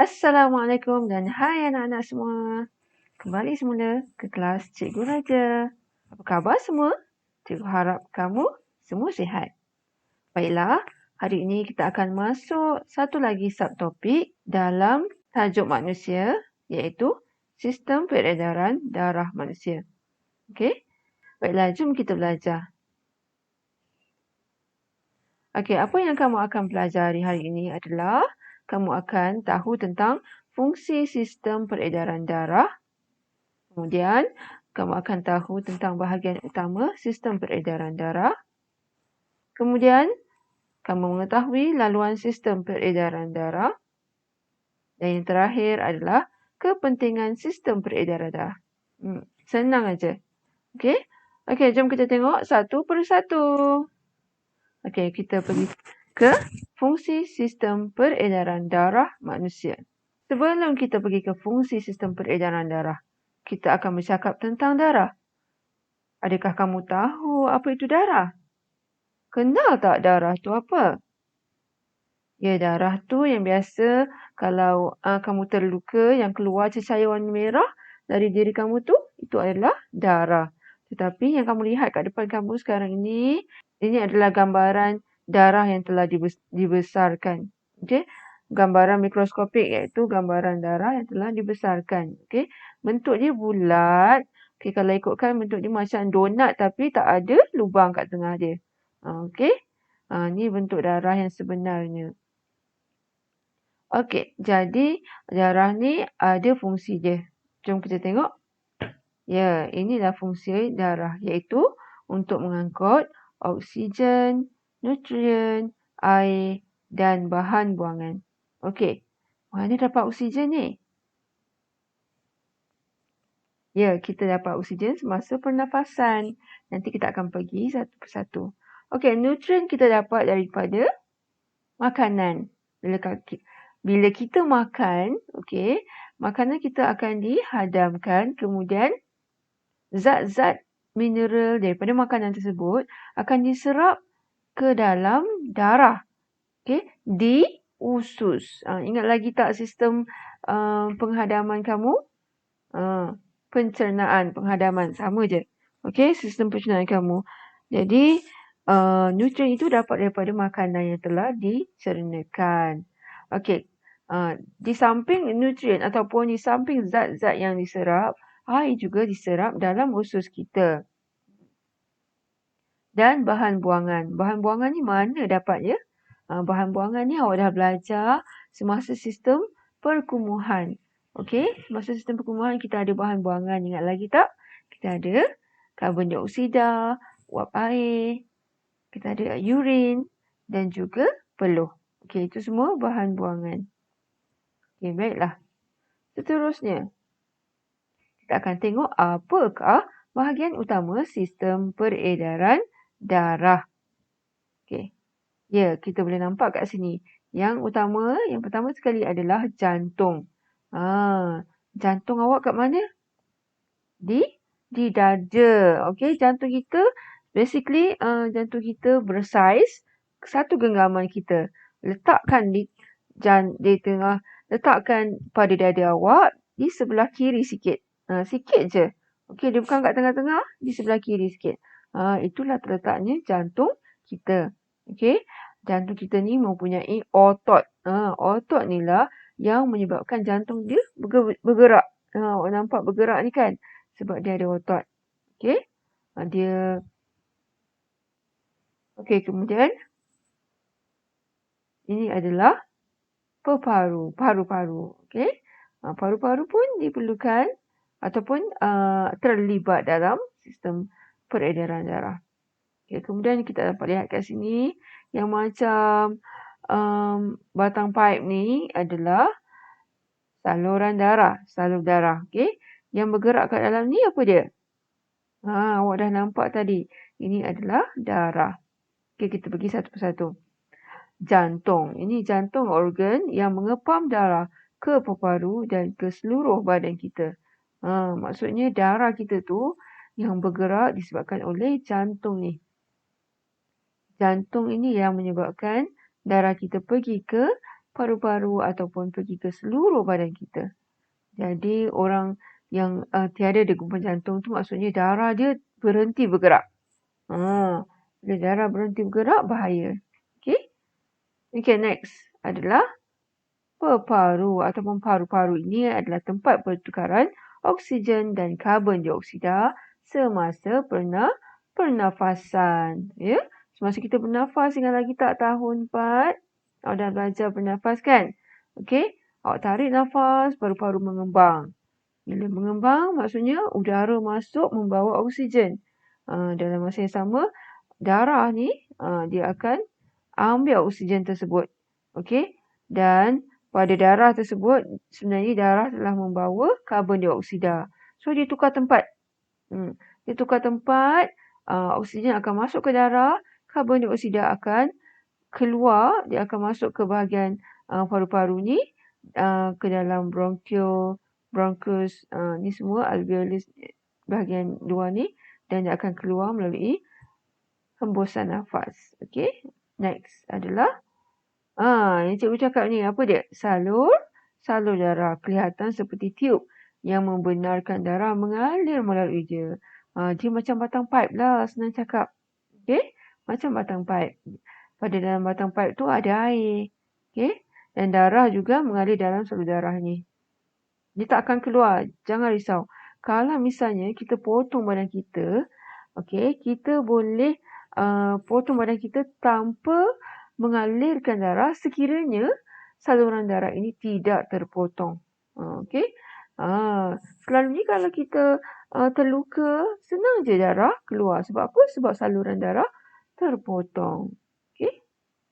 Assalamualaikum dan hai anak-anak semua. Kembali semula ke kelas Cikgu Raja. Apa khabar semua? Cikgu harap kamu semua sihat. Baiklah, hari ini kita akan masuk satu lagi subtopik dalam tajuk manusia, iaitu sistem peredaran darah manusia. Okey? Baiklah, jom kita belajar. Okey, apa yang kamu akan pelajari hari ini adalah kamu akan tahu tentang fungsi sistem peredaran darah. Kemudian, kamu akan tahu tentang bahagian utama sistem peredaran darah. Kemudian, kamu mengetahui laluan sistem peredaran darah. Dan yang terakhir adalah kepentingan sistem peredaran darah. Senang aja. Okey? Okey, jom kita tengok satu persatu. Okey, kita pergi ke fungsi sistem peredaran darah manusia. Sebelum kita pergi ke fungsi sistem peredaran darah, kita akan bercakap tentang darah. Adakah kamu tahu apa itu darah? Kenal tak darah tu apa? Ya, darah tu yang biasa kalau kamu terluka yang keluar cecair warna merah dari diri kamu tu, itu adalah darah. Tetapi yang kamu lihat kat depan kamu sekarang ini adalah gambaran darah yang telah dibesarkan. Okey? Gambaran mikroskopik iaitu gambaran darah yang telah dibesarkan. Okey? Bentuk dia bulat. Okey, kalau ikutkan bentuk dia macam donat tapi tak ada lubang kat tengah dia. Okey? Ni bentuk darah yang sebenarnya. Okey, jadi darah ni ada fungsi dia. Jom kita tengok. Ya, inilah fungsi darah iaitu untuk mengangkut oksigen, nutrien, air dan bahan buangan. Okey, mana dapat oksigen ni? Ya, kita dapat oksigen semasa pernafasan. Nanti kita akan pergi satu persatu. Okey, nutrien kita dapat daripada makanan. Bila kita makan, okey, makanan kita akan dihadamkan, kemudian zat-zat mineral daripada makanan tersebut akan diserap ke dalam darah. Okey, di usus. Ingat lagi tak sistem penghadaman kamu? Pencernaan, penghadaman. Sama je. Okey, sistem pencernaan kamu. Jadi, nutrien itu dapat daripada makanan yang telah dicernakan. Okey, di samping nutrien ataupun di samping zat-zat yang diserap, air juga diserap dalam usus kita. Dan bahan buangan. Bahan buangan ni mana dapatnya? Bahan buangan ni awak dah belajar semasa sistem perkumuhan. Okey, semasa sistem perkumuhan kita ada bahan buangan. Ingat lagi tak? Kita ada karbon dioksida, uap air, kita ada urin dan juga peluh. Okey, itu semua bahan buangan. Okey, baiklah. Seterusnya, kita akan tengok apakah bahagian utama sistem peredaran darah. Okey. Ya, kita boleh nampak kat sini. Yang pertama sekali adalah jantung. Jantung awak kat mana? Di dada. Okey, jantung kita basically jantung kita bersaiz satu genggaman kita. Letakkan letakkan pada dada awak di sebelah kiri sikit. Sikit je. Okey, dia bukan kat tengah-tengah, di sebelah kiri sikit. Itulah terletaknya jantung kita. Okey, jantung kita ni mempunyai otot. Otot ni lah yang menyebabkan jantung dia bergerak. Awak nampak bergerak ni kan? Sebab dia ada otot. Okey, Okey, kemudian ini adalah paru-paru. Okey, paru-paru pun diperlukan ataupun terlibat dalam sistem peredaran darah. Okay, kemudian kita dapat lihat kat sini yang macam batang paip ni adalah saluran darah, salur darah. Okay, yang bergerak kat dalam ni apa dia? Awak dah nampak tadi. Ini adalah darah. Okay, kita pergi satu persatu. Jantung. Ini jantung organ yang mengepam darah ke paru-paru dan ke seluruh badan kita. Maksudnya darah kita tu yang bergerak disebabkan oleh jantung ni. Jantung ini yang menyebabkan darah kita pergi ke paru-paru ataupun pergi ke seluruh badan kita. Jadi orang yang tiada degupan jantung tu maksudnya darah dia berhenti bergerak. Bila darah berhenti bergerak, bahaya. Okay, next adalah peparu ataupun paru-paru ini adalah tempat pertukaran oksigen dan karbon dioksida semasa pernafasan. Ya? Semasa kita bernafas, ingat lagi tak tahun 4? Awak dah belajar bernafas kan? Okey, awak tarik nafas, paru-paru mengembang. Bila mengembang, maksudnya udara masuk membawa oksigen. Dalam masa yang sama, darah ni dia akan ambil oksigen tersebut. Okey, dan pada darah tersebut, sebenarnya darah telah membawa karbon dioksida. So, dia tukar tempat. Dia tukar tempat, oksigen akan masuk ke darah, karbon dioksida akan keluar, dia akan masuk ke bahagian paru-paru ni, ke dalam bronchus, ni semua alveolus bahagian luar ni, dan dia akan keluar melalui hembusan nafas. Okey, next adalah yang cikgu cakap ni, apa dia? Salur darah kelihatan seperti tiub yang membenarkan darah mengalir melalui dia. Dia macam batang pipe lah, senang cakap. Okey, macam batang pipe. Pada dalam batang pipe tu ada air. Okey, dan darah juga mengalir dalam salur darah ni. Dia tak akan keluar. Jangan risau. Kalau misalnya kita potong badan kita, okey, kita boleh potong badan kita tanpa mengalirkan darah sekiranya saluran darah ini tidak terpotong. Okey. Selalunya kalau kita terluka, senang je darah keluar. Sebab apa? Sebab saluran darah terpotong. Okey.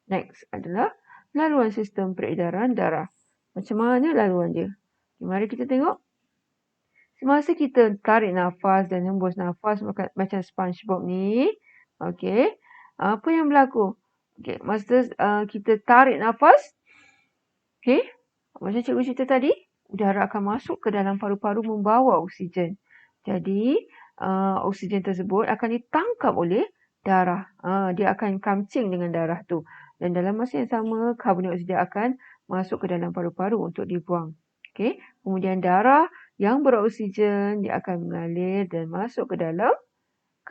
Next adalah laluan sistem peredaran darah. Macam mana laluan dia? Okay, mari kita tengok. Semasa kita tarik nafas dan hembus nafas macam SpongeBob ni, okey, apa yang berlaku? Okey, masa kita tarik nafas, okey, macam cikgu cerita tadi, udara akan masuk ke dalam paru-paru membawa oksigen. Jadi, oksigen tersebut akan ditangkap oleh darah. Dia akan kamcing dengan darah tu. Dan dalam masa yang sama, karbon dioksida akan masuk ke dalam paru-paru untuk dibuang. Okey, kemudian darah yang beroksigen dia akan mengalir dan masuk ke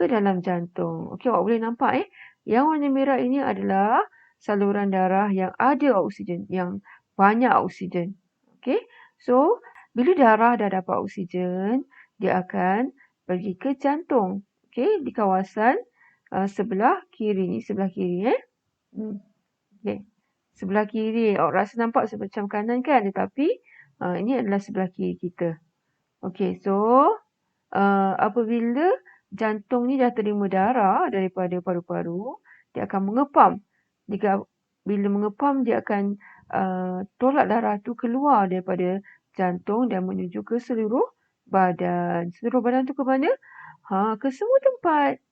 dalam jantung. Okey, awak boleh nampak yang warna merah ini adalah saluran darah yang ada oksigen, yang banyak oksigen. Okey, so bila darah dah dapat oksigen, dia akan pergi ke jantung. Okey, di kawasan sebelah kiri ni, sebelah kiri Okey. Sebelah kiri, awak rasa nampak macam kanan kan? Tetapi ini adalah sebelah kiri kita. Okey, so apabila jantung ni dah terima darah daripada paru-paru, dia akan mengepam. Bila mengepam, dia akan tolak darah tu keluar daripada jantung dan menuju ke seluruh badan. Seluruh badan tu ke mana? Ke semua tempat.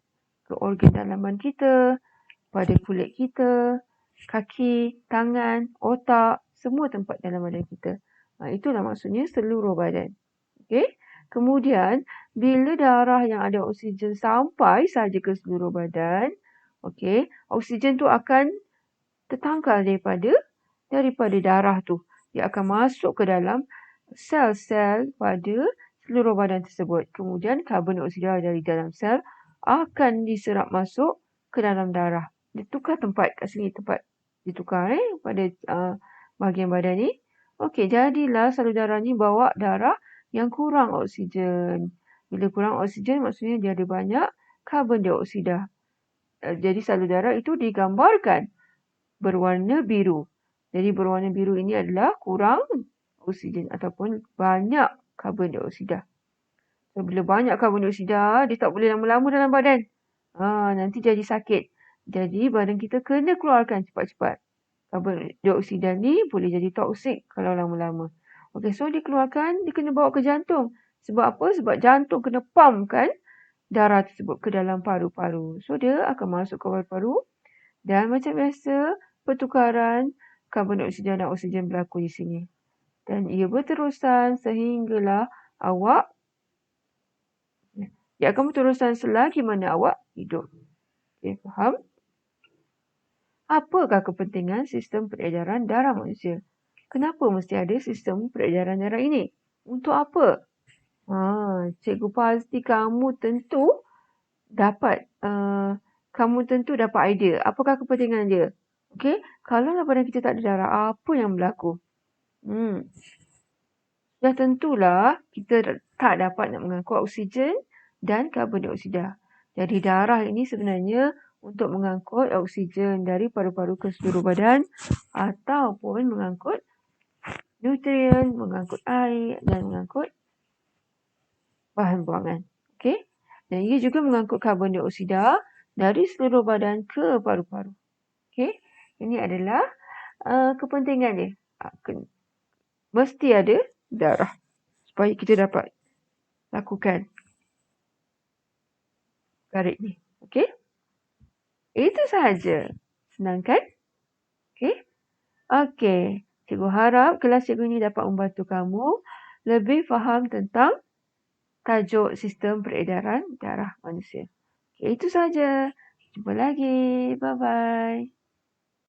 Ke organ dalaman kita, pada kulit kita, kaki, tangan, otak, semua tempat dalam badan kita. Itulah maksudnya seluruh badan. Okey. Kemudian, bila darah yang ada oksigen sampai saja ke seluruh badan, okey, oksigen tu akan tertangkal daripada darah tu. Dia akan masuk ke dalam sel-sel pada seluruh badan tersebut. Kemudian, karbon dioksida dari dalam sel akan diserap masuk ke dalam darah. Dia tukar tempat kat sini, tempat ditukar pada bahagian badan ni. Okey, jadilah salur darah ni bawa darah yang kurang oksigen. Bila kurang oksigen, maksudnya dia ada banyak karbon dioksida. Jadi salur darah itu digambarkan berwarna biru. Jadi berwarna biru ini adalah kurang oksigen ataupun banyak karbon dioksida. So, bila banyak karbon dioksida, dia tak boleh lama-lama dalam badan. Nanti jadi sakit. Jadi badan kita kena keluarkan cepat-cepat. Karbon dioksida ni boleh jadi toksik kalau lama-lama. Okey, so dikeluarkan, dia kena bawa ke jantung. Sebab apa? Sebab jantung kena pumpkan darah tersebut ke dalam paru-paru. So dia akan masuk ke paru-paru dan macam biasa pertukaran karbon dioksida dan oksigen berlaku di sini. Dan ia berterusan sehinggalah dia akan berterusan selagi mana awak hidup. Okey, faham? Apakah kepentingan sistem peredaran darah manusia? Kenapa mesti ada sistem peredaran darah ini? Untuk apa? Cikgu pasti kamu tentu dapat idea. Apakah kepentingan dia? Okey, kalau badan kita tak ada darah, apa yang berlaku? Dah tentulah kita tak dapat nak mengangkut oksigen dan karbon dioksida. Jadi darah ini sebenarnya untuk mengangkut oksigen dari paru-paru ke seluruh badan ataupun mengangkut nutrien, mengangkut air dan mengangkut bahan buangan. Okey? Dan ia juga mengangkut karbon dioksida dari seluruh badan ke paru-paru. Okey? Ini adalah kepentingan dia. Mesti ada darah supaya kita dapat lakukan garis ni. Okey? Itu sahaja. Senang kan? Okey? Okey. Cikgu harap kelas cikgu ini dapat membantu kamu lebih faham tentang tajuk sistem peredaran darah manusia. Okey, itu sahaja. Jumpa lagi. Bye-bye.